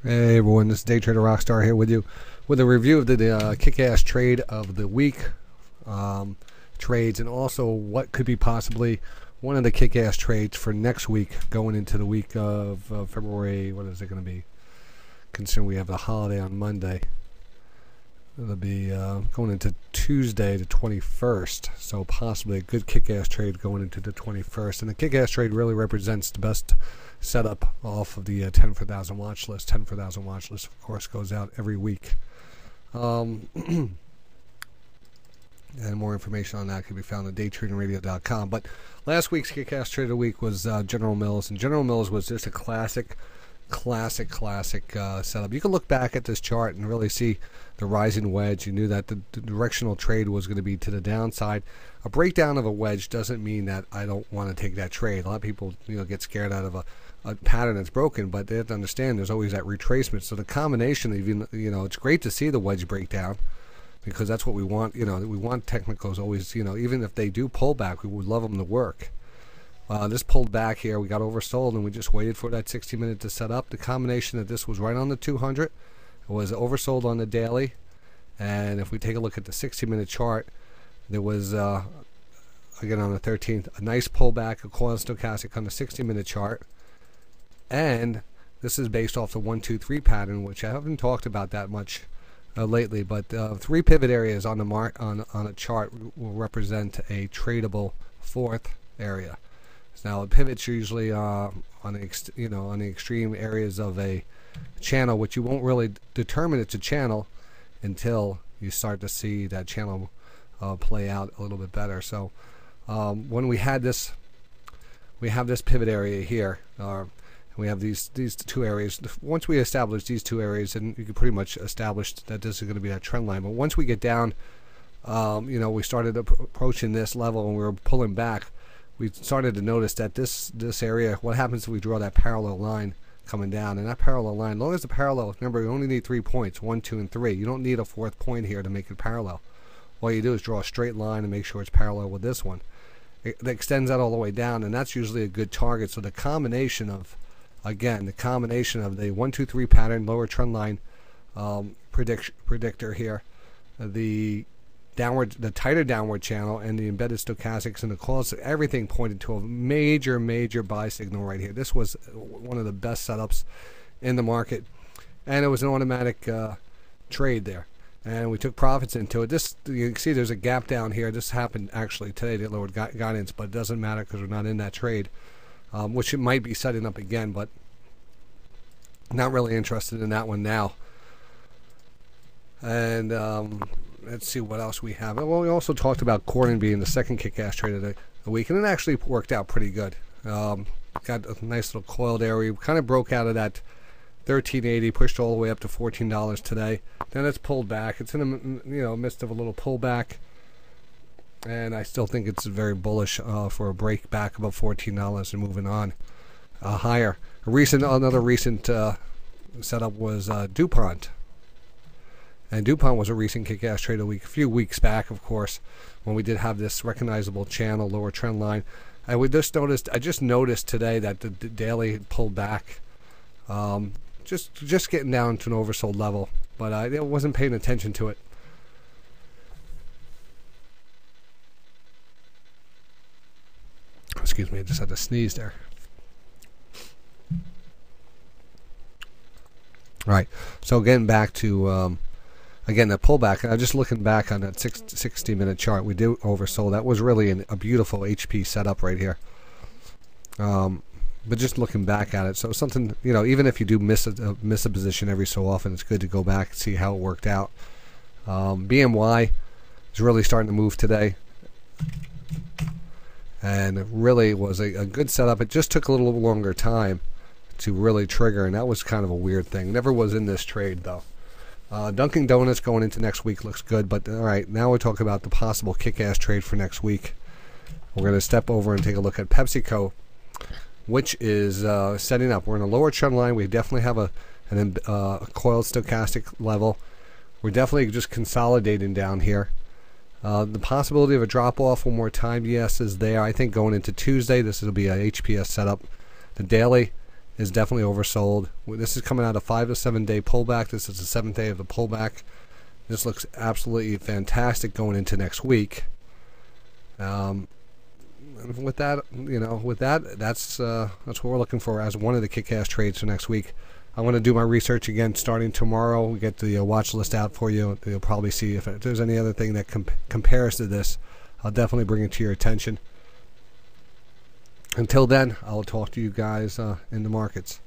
Hey everyone, this is DayTraderRockStar here with you with a review of the kick-ass trade of the week trades, and also what could be possibly one of the kick-ass trades for next week going into the week of February. What is it going to be? Considering we have the holiday on Monday, it'll be going into Tuesday the 21st, so possibly a good kick-ass trade going into the 21st. And the kick-ass trade really represents the best setup off of the 10 for 1,000 watch list. 10 for 1,000 watch list, of course, goes out every week. And more information on that can be found at DayTraderRadio.com. But last week's kick-ass trade of the week was General Mills, and General Mills was just a classic setup. You can look back at this chart and really see the rising wedge. You knew that the directional trade was going to be to the downside. A breakdown of a wedge doesn't mean that I don't want to take that trade. A lot of people, get scared out of a pattern that's broken, but they have to understand there's always that retracement. So the combination of it's great to see the wedge breakdown, because that's what we want. We want technicals always. Even if they do pull back, we would love them to work. This pulled back here. We got oversold, and we just waited for that 60 minute to set up. The combination of this was right on the 200. It was oversold on the daily, and if we take a look at the 60-minute chart, there was again on the 13th a nice pullback, a coil stochastic on the 60-minute chart, and this is based off the 1-2-3 pattern, which I haven't talked about that much lately. But 3 pivot areas on the on a chart will represent a tradable fourth area. Now, pivots usually on the extreme areas of a channel, which you won't really determine it's a channel until you start to see that channel play out a little bit better. So when we have this pivot area here, we have these 2 areas. Once we establish these 2 areas, then you can pretty much establish that this is going to be that trend line. But once we get down, we started approaching this level and we were pulling back. We started to notice that this area, what happens if we draw that parallel line coming down? And that parallel line, as long as the parallel, remember, you only need 3 points, 1, 2, and 3. You don't need a 4th point here to make it parallel. All you do is draw a straight line and make sure it's parallel with this one. It extends out all the way down, and that's usually a good target. So the combination of the 1-2-3 pattern, lower trend line predictor here, the tighter downward channel, and the embedded stochastics and the calls, everything pointed to a major buy signal right here. This was one of the best setups in the market, and it was an automatic trade there, and we took profits into it. You can see there's a gap down here. This happened actually today. They lowered guidance, but it doesn't matter because we're not in that trade, which it might be setting up again, but not really interested in that one now. And let's see what else we have. Well, we also talked about Corin being the second kick-ass trade of the week, and it actually worked out pretty good. Got a nice little coiled area. We kind of broke out of that 1380, pushed all the way up to $14 today. Then it's pulled back. It's in the midst of a little pullback, and I still think it's very bullish for a break back above $14 and moving on higher. Another recent setup was DuPont. And DuPont was a recent kick-ass trade of the week, a few weeks back, of course, when we did have this recognizable channel, lower trend line. I just noticed today that the daily pulled back, just getting down to an oversold level, but I wasn't paying attention to it. Excuse me, I just had to sneeze there. All right, so getting back to again, the pullback, just looking back on that 60-minute chart, we did oversold. That was really a beautiful HP setup right here. But just looking back at it, so something, even if you do miss a position every so often, it's good to go back and see how it worked out. BMY is really starting to move today, and really was a good setup. It just took a little longer time to really trigger, and that was kind of a weird thing. Never was in this trade, though. Dunkin' Donuts going into next week looks good, but all right, now we're talking about the possible kick-ass trade for next week. We're going to step over and take a look at PepsiCo, which is setting up. We're in a lower trend line. We definitely have a coiled stochastic level. We're definitely just consolidating down here. The possibility of a drop-off one more time, yes, is there. I think going into Tuesday, this will be a HPS setup. The daily is definitely oversold. This is coming out of 5 to 7 day pullback. This is the 7th day of the pullback. This looks absolutely fantastic going into next week. With that, that's what we're looking for as one of the kick-ass trades for next week. I'm going to do my research again starting tomorrow. We get the watch list out for you. You'll probably see if there's any other thing that compares to this. I'll definitely bring it to your attention. Until then, I'll talk to you guys in the markets.